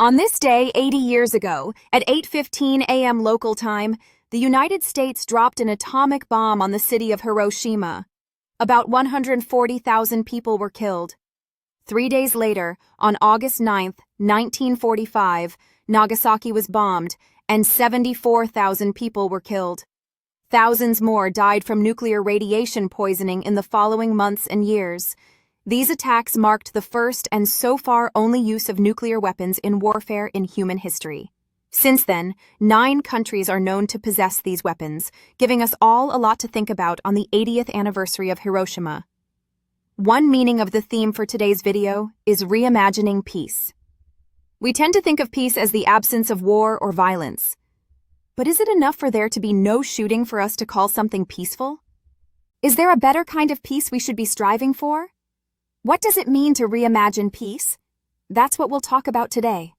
On this day 80 years ago, at 8:15 a.m. local time, the United States dropped an atomic bomb on the city of Hiroshima. About 140,000 people were killed. 3 days later, on August 9, 1945, Nagasaki was bombed, and 74,000 people were killed. Thousands more died from nuclear radiation poisoning in the following months and years. These attacks marked the first and so far only use of nuclear weapons in warfare in human history. Since then, 9 countries are known to possess these weapons, giving us all a lot to think about on the 80th anniversary of Hiroshima. One meaning of the theme for today's video is reimagining peace. We tend to think of peace as the absence of war or violence. But is it enough for there to be no shooting for us to call something peaceful? Is there a better kind of peace we should be striving for? What does it mean to reimagine peace? That's what we'll talk about today.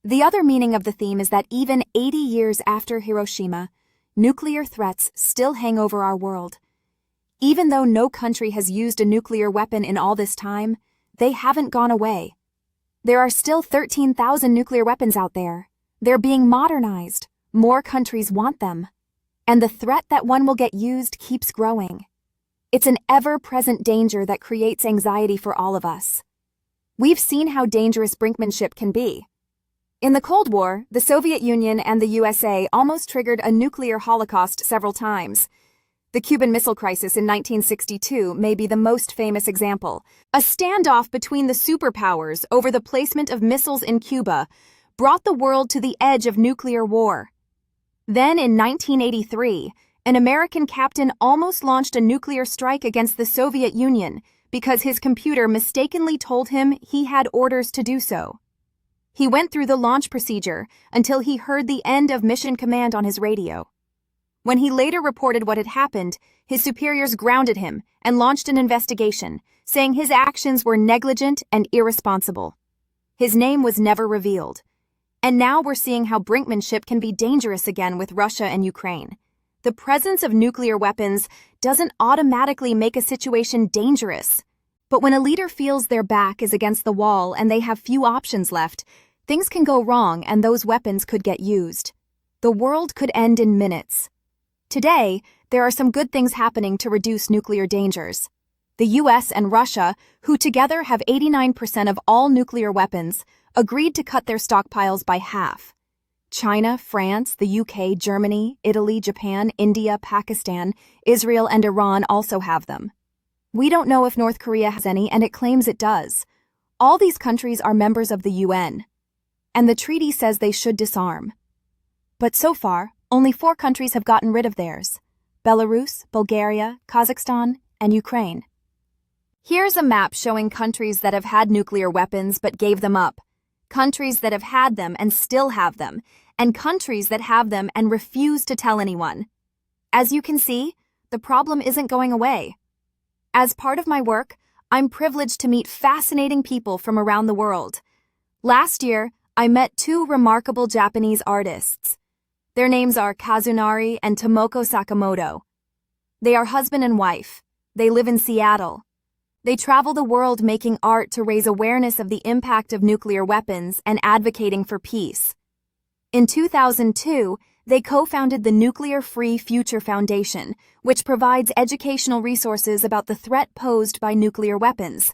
The other meaning of the theme is that even 80 years after Hiroshima, nuclear threats still hang over our world. Even though no country has used a nuclear weapon in all this time, they haven't gone away. There are still 13,000 nuclear weapons out there. They're being modernized. More countries want them. And the threat that one will get used keeps growing. It's an ever-present danger that creates anxiety for all of us. We've seen how dangerous brinkmanship can be. In the Cold War, the Soviet Union and the USA almost triggered a nuclear holocaust several times. The Cuban Missile Crisis in 1962 may be the most famous example. A standoff between the superpowers over the placement of missiles in Cuba brought the world to the edge of nuclear war. Then in 1983, an American captain almost launched a nuclear strike against the Soviet Union because his computer mistakenly told him he had orders to do so. He went through the launch procedure until he heard the end of mission command on his radio. When he later reported what had happened, his superiors grounded him and launched an investigation, saying his actions were negligent and irresponsible. His name was never revealed. And now we're seeing how brinkmanship can be dangerous again with Russia and Ukraine. The presence of nuclear weapons doesn't automatically make a situation dangerous. But when a leader feels their back is against the wall and they have few options left, things can go wrong and those weapons could get used. The world could end in minutes. Today, there are some good things happening to reduce nuclear dangers. The US and Russia, who together have 89% of all nuclear weapons, agreed to cut their stockpiles by half. China, France, the UK, Germany, Italy, Japan, India, Pakistan, Israel, and Iran also have them. We don't know if North Korea has any, and it claims it does. All these countries are members of the UN, and the treaty says they should disarm. But so far, only 4 countries have gotten rid of theirs: Belarus, Bulgaria, Kazakhstan, and Ukraine. Here's a map showing countries that have had nuclear weapons but gave them up, countries that have had them and still have them, and countries that have them and refuse to tell anyone. As you can see, the problem isn't going away. As part of my work, I'm privileged to meet fascinating people from around the world. Last year, I met 2 remarkable Japanese artists. Their names are Kazunari and Tomoko Sakamoto. They are husband and wife. They live in Seattle. They travel the world making art to raise awareness of the impact of nuclear weapons and advocating for peace. In 2002, they co-founded the Nuclear Free Future Foundation, which provides educational resources about the threat posed by nuclear weapons.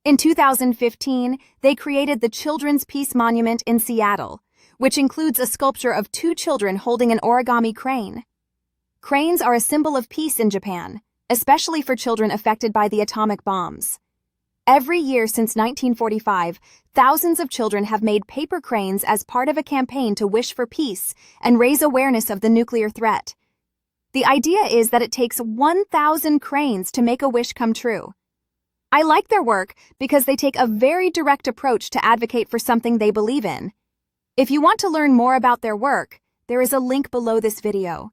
In 2015, they created the Children's Peace Monument in Seattle, which includes a sculpture of 2 children holding an origami crane. Cranes are a symbol of peace in Japan, especially for children affected by the atomic bombs. Every year since 1945, thousands of children have made paper cranes as part of a campaign to wish for peace and raise awareness of the nuclear threat. The idea is that it takes 1,000 cranes to make a wish come true. I like their work because they take a very direct approach to advocate for something they believe in. If you want to learn more about their work, there is a link below this video.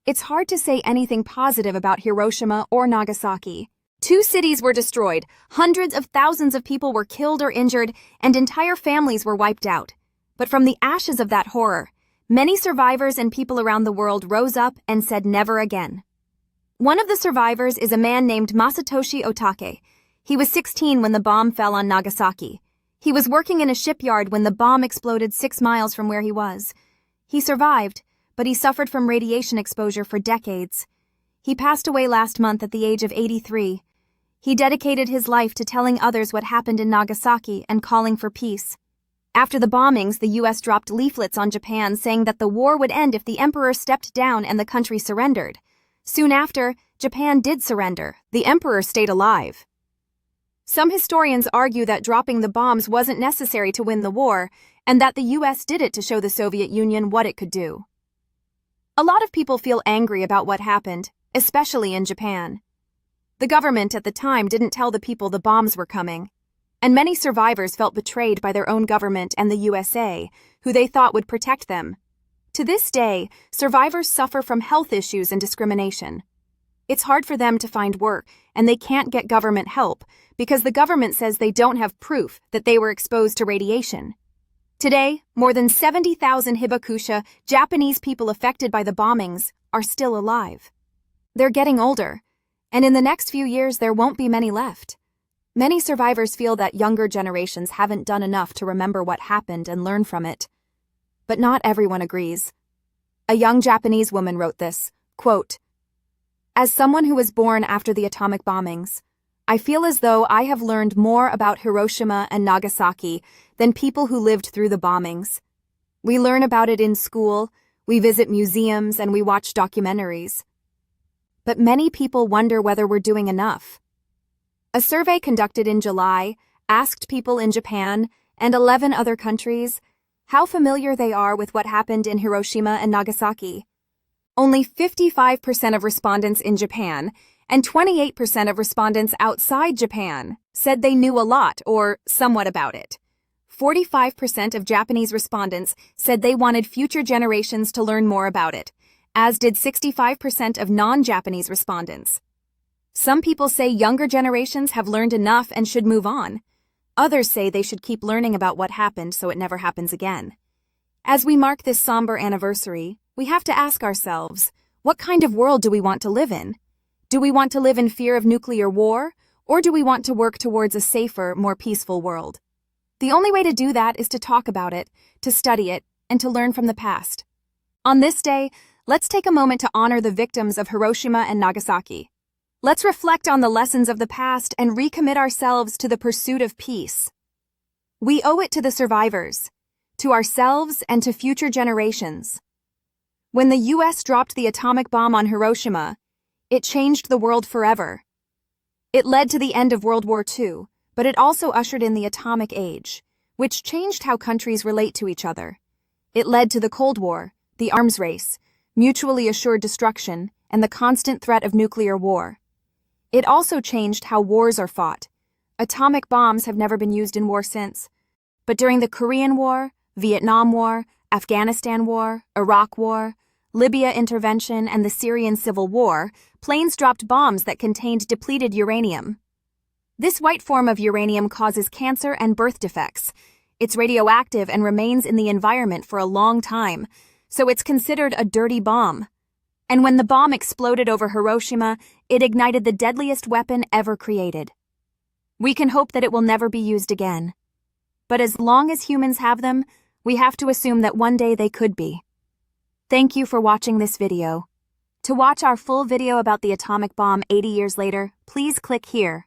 It's hard to say anything positive about Hiroshima or Nagasaki. 2 cities were destroyed, hundreds of thousands of people were killed or injured, and entire families were wiped out. But from the ashes of that horror, many survivors and people around the world rose up and said never again. One of the survivors is a man named Masatoshi Otake. He was 16 when the bomb fell on Nagasaki. He was working in a shipyard when the bomb exploded 6 miles from where he was. He survived, but he suffered from radiation exposure for decades. He passed away last month at the age of 83. He dedicated his life to telling others what happened in Nagasaki and calling for peace. After the bombings, the U.S. dropped leaflets on Japan saying that the war would end if the emperor stepped down and the country surrendered. Soon after, Japan did surrender. The emperor stayed alive. Some historians argue that dropping the bombs wasn't necessary to win the war, and that the U.S. did it to show the Soviet Union what it could do. A lot of people feel angry about what happened, especially in Japan. The government at the time didn't tell the people the bombs were coming, and many survivors felt betrayed by their own government and the USA, who they thought would protect them. To this day, survivors suffer from health issues and discrimination. It's hard for them to find work, and they can't get government help because the government says they don't have proof that they were exposed to radiation. Today, more than 70,000 hibakusha, Japanese people affected by the bombings, are still alive. They're getting older, and in the next few years there won't be many left. Many survivors feel that younger generations haven't done enough to remember what happened and learn from it. But not everyone agrees. A young Japanese woman wrote this, quote, "As someone who was born after the atomic bombings, I feel as though I have learned more about Hiroshima and Nagasaki than people who lived through the bombings. We learn about it in school, we visit museums, and we watch documentaries. But many people wonder whether we're doing enough." A survey conducted in July asked people in Japan and 11 other countries how familiar they are with what happened in Hiroshima and Nagasaki. Only 55% of respondents in Japan and 28% of respondents outside Japan said they knew a lot or somewhat about it. 45% of Japanese respondents said they wanted future generations to learn more about it, as did 65% of non-Japanese respondents. Some people say younger generations have learned enough and should move on. Others say they should keep learning about what happened so it never happens again. As we mark this somber anniversary, we have to ask ourselves, what kind of world do we want to live in? Do we want to live in fear of nuclear war, or do we want to work towards a safer, more peaceful world? The only way to do that is to talk about it, to study it, and to learn from the past. On this day, let's take a moment to honor the victims of Hiroshima and Nagasaki. Let's reflect on the lessons of the past and recommit ourselves to the pursuit of peace. We owe it to the survivors, to ourselves, and to future generations. When the U.S. dropped the atomic bomb on Hiroshima, it changed the world forever. It led to the end of World War II, but it also ushered in the atomic age, which changed how countries relate to each other. It led to the Cold War, the arms race, mutually assured destruction, and the constant threat of nuclear war. It also changed how wars are fought. Atomic bombs have never been used in war since. But during the Korean War, Vietnam War, Afghanistan War, Iraq War, Libya intervention, and the Syrian Civil War, planes dropped bombs that contained depleted uranium. This white form of uranium causes cancer and birth defects. It's radioactive and remains in the environment for a long time, so it's considered a dirty bomb. And when the bomb exploded over Hiroshima, it ignited the deadliest weapon ever created. We can hope that it will never be used again. But as long as humans have them, we have to assume that one day they could be. Thank you for watching this video. To watch our full video about the atomic bomb 80 years later, please click here.